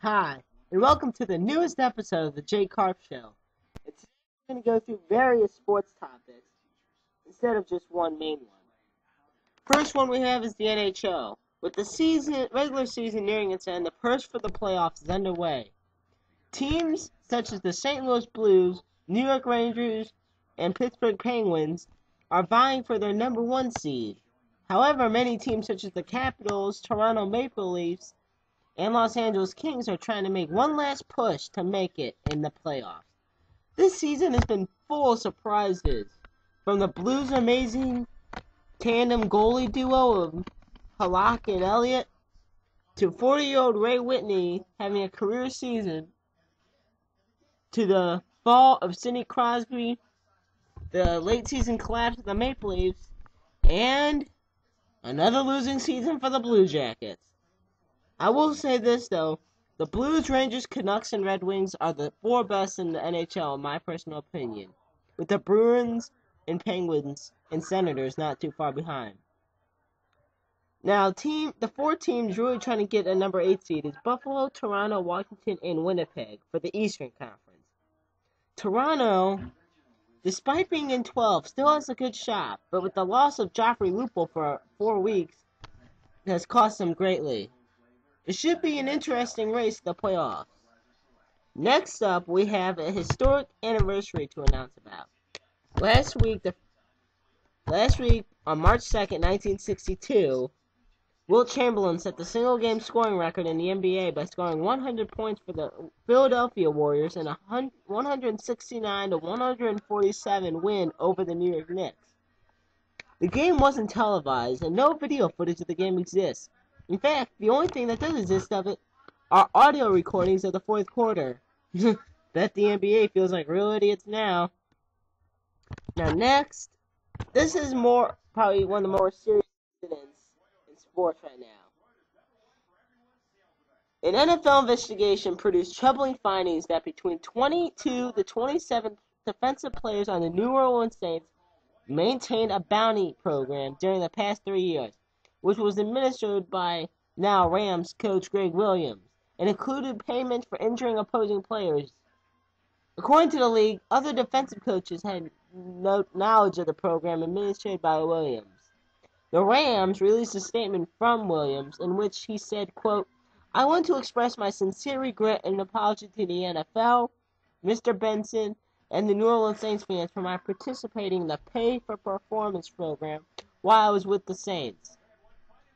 Hi, and welcome to the newest episode of the J-Karp Show. And today we're going to go through various sports topics instead of just one main one. First one we have is the NHL. With the regular season nearing its end, the push for the playoffs is underway. Teams such as the St. Louis Blues, New York Rangers, and Pittsburgh Penguins are vying for their number one seed. However, many teams such as the Capitals, Toronto Maple Leafs, and Los Angeles Kings are trying to make one last push to make it in the playoffs. This season has been full of surprises, from the Blues' amazing tandem goalie duo of Halak and Elliott, to 40-year-old Ray Whitney having a career season, to the fall of Sidney Crosby, the late season collapse of the Maple Leafs, and another losing season for the Blue Jackets. I will say this, though. The Blues, Rangers, Canucks, and Red Wings are the four best in the NHL, in my personal opinion, with the Bruins and Penguins and Senators not too far behind. Now, the four teams really trying to get a number 8 seed is Buffalo, Toronto, Washington, and Winnipeg for the Eastern Conference. Toronto, despite being in 12, still has a good shot, but with the loss of Joffrey Lupul for 4 weeks, it has cost them greatly. It should be an interesting race to the playoffs. Next up, we have a historic anniversary to announce about. Last week, on March 2nd, 1962, Wilt Chamberlin set the single-game scoring record in the NBA by scoring 100 points for the Philadelphia Warriors in a 169-147 win over the New York Knicks. The game wasn't televised, and no video footage of the game exists. In fact, the only thing that does exist of it are audio recordings of the fourth quarter. Bet the NBA feels like real idiots now. Now next, this is probably one of the more serious incidents in sports right now. An NFL investigation produced troubling findings that between 22 to 27 defensive players on the New Orleans Saints maintained a bounty program during the past 3 years, which was administered by now Rams coach Greg Williams, and included payments for injuring opposing players. According to the league, other defensive coaches had no knowledge of the program administered by Williams. The Rams released a statement from Williams in which he said, quote, "I want to express my sincere regret and apology to the NFL, Mr. Benson, and the New Orleans Saints fans for my participating in the pay-for-performance program while I was with the Saints.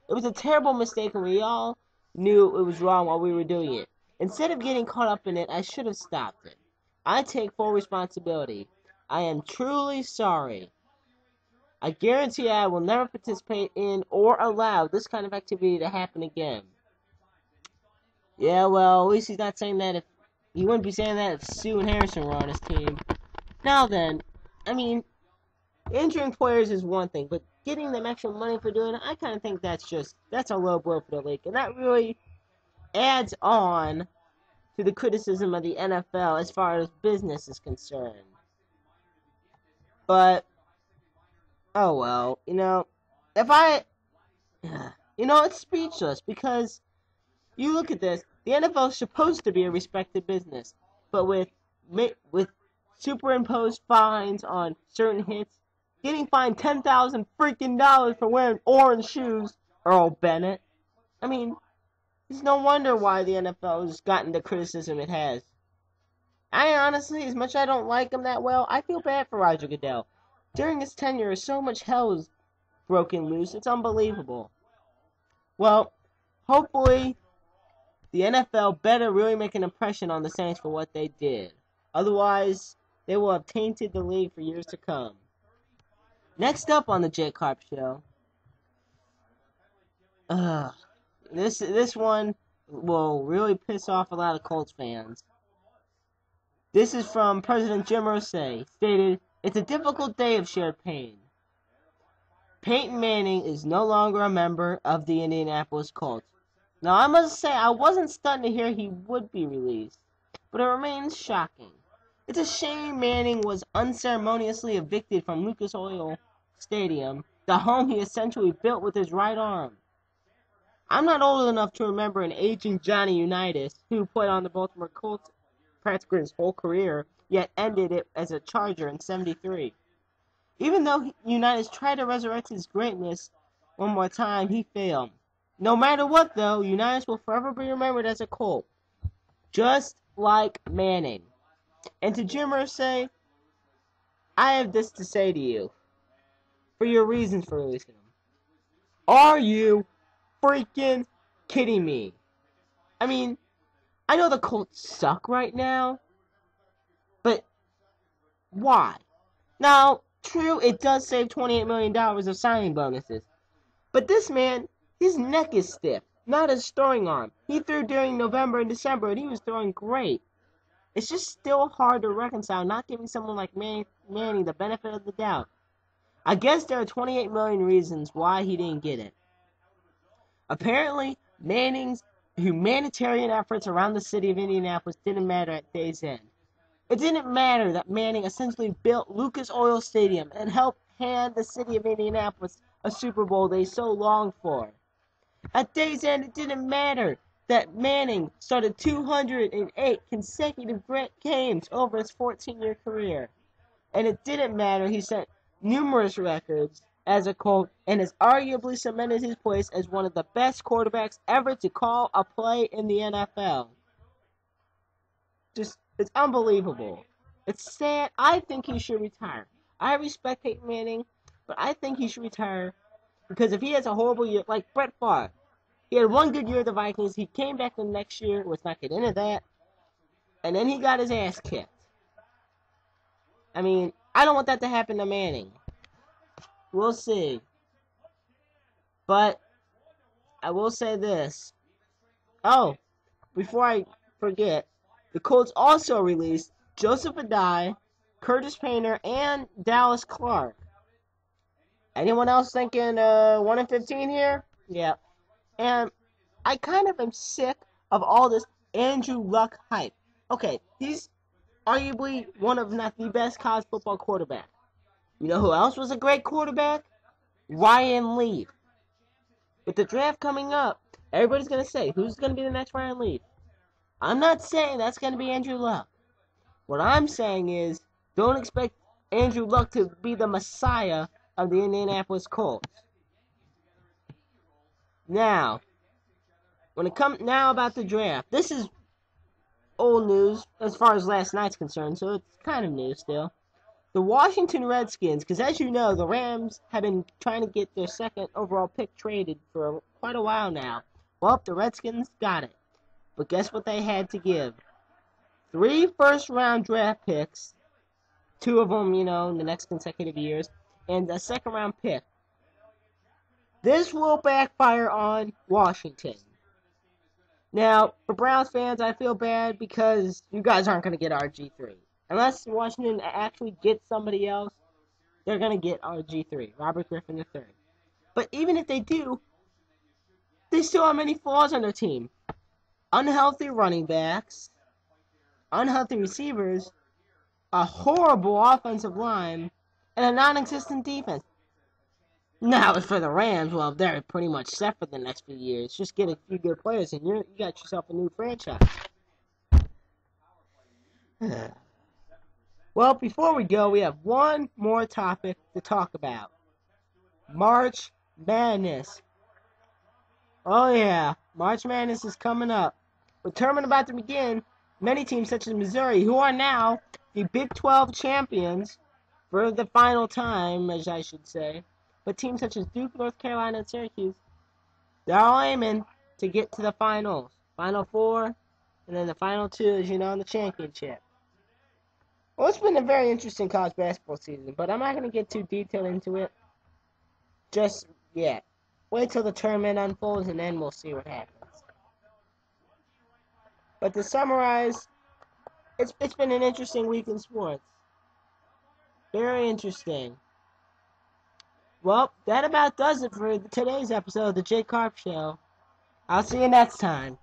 It was a terrible mistake, and we all knew it was wrong while we were doing it. Instead of getting caught up in it, I should have stopped it. I take full responsibility. I am truly sorry. I guarantee I will never participate in or allow this kind of activity to happen again." Yeah, well, at least he's not saying that he wouldn't be saying that if Sue and Harrison were on his team. Now then, I mean, injuring players is one thing, but getting them extra money for doing it, I kind of think that's a low blow for the league. And that really adds on to the criticism of the NFL as far as business is concerned. But, oh well, it's speechless, because you look at this, the NFL is supposed to be a respected business, but with superimposed fines on certain hits, getting fined $10,000 freaking dollars for wearing orange shoes, Earl Bennett. I mean, it's no wonder why the NFL has gotten the criticism it has. I honestly, as much as I don't like him that well, I feel bad for Roger Goodell. During his tenure, so much hell was broken loose, it's unbelievable. Well, hopefully, the NFL better really make an impression on the Saints for what they did. Otherwise, they will have tainted the league for years to come. Next up on the J-Karp Show, this one will really piss off a lot of Colts fans. This is from President Jim Irsay, stated, "It's a difficult day of shared pain. Peyton Manning is no longer a member of the Indianapolis Colts." Now, I must say, I wasn't stunned to hear he would be released, but it remains shocking. It's a shame Manning was unceremoniously evicted from Lucas Oil Stadium, the home he essentially built with his right arm. I'm not old enough to remember an aging Johnny Unitas who played on the Baltimore Colts practically his whole career, yet ended it as a Charger in '73. Even though Unitas tried to resurrect his greatness one more time, he failed. No matter what, though, Unitas will forever be remembered as a Colt, just like Manning. And to Jim Irsay, I have this to say to you, for your reasons for releasing him. Are you freaking kidding me? I mean, I know the Colts suck right now, but why? Now, true, it does save $28 million of signing bonuses, but this man, his neck is stiff, not his throwing arm. He threw during November and December, and he was throwing great. It's just still hard to reconcile not giving someone like Manning the benefit of the doubt. I guess there are 28 million reasons why he didn't get it. Apparently, Manning's humanitarian efforts around the city of Indianapolis didn't matter at day's end. It didn't matter that Manning essentially built Lucas Oil Stadium and helped hand the city of Indianapolis a Super Bowl they so longed for. At day's end, it didn't matter that Manning started 208 consecutive games over his 14-year career. And it didn't matter he set numerous records as a Colt and has arguably cemented his place as one of the best quarterbacks ever to call a play in the NFL. It's unbelievable. It's sad. I think he should retire. I respect Peyton Manning, but I think he should retire because if he has a horrible year, like Brett Favre, he had one good year at the Vikings, he came back the next year, let's not get into that, and then he got his ass kicked. I mean, I don't want that to happen to Manning. We'll see. But I will say this. Oh, before I forget, the Colts also released Joseph Adai, Curtis Painter, and Dallas Clark. Anyone else thinking 1-15 here? Yeah. And I kind of am sick of all this Andrew Luck hype. Okay, he's arguably one of, not the best college football quarterback. You know who else was a great quarterback? Ryan Leaf. With the draft coming up, everybody's going to say, who's going to be the next Ryan Leaf? I'm not saying that's going to be Andrew Luck. What I'm saying is, don't expect Andrew Luck to be the messiah of the Indianapolis Colts. Now, when it comes now about the draft, this is old news as far as last night's concerned, so it's kind of new still. The Washington Redskins, because as you know, the Rams have been trying to get their second overall pick traded for quite a while now. Well, the Redskins got it. But guess what they had to give? 3 first-round draft picks, 2 of them, in the next consecutive years, and a second-round pick. This will backfire on Washington. Now, for Browns fans, I feel bad because you guys aren't going to get RG3. Unless Washington actually gets somebody else, they're going to get RG3, Robert Griffin III. But even if they do, they still have many flaws on their team. Unhealthy running backs, unhealthy receivers, a horrible offensive line, and a non-existent defense. Now, as for the Rams, well, they're pretty much set for the next few years. Just get a few good players, and you got yourself a new franchise. Well, before we go, we have one more topic to talk about. March Madness. Oh yeah, March Madness is coming up. With tournament about to begin, many teams such as Missouri, who are now the Big 12 champions for the final time, as I should say, but teams such as Duke, North Carolina, and Syracuse, they're all aiming to get to the finals. Final 4, and then the final 2, as you know, in the championship. Well, it's been a very interesting college basketball season, but I'm not going to get too detailed into it just yet. Wait till the tournament unfolds, and then we'll see what happens. But to summarize, it's been an interesting week in sports. Very interesting. Well, that about does it for today's episode of the J-Karp Show. I'll see you next time.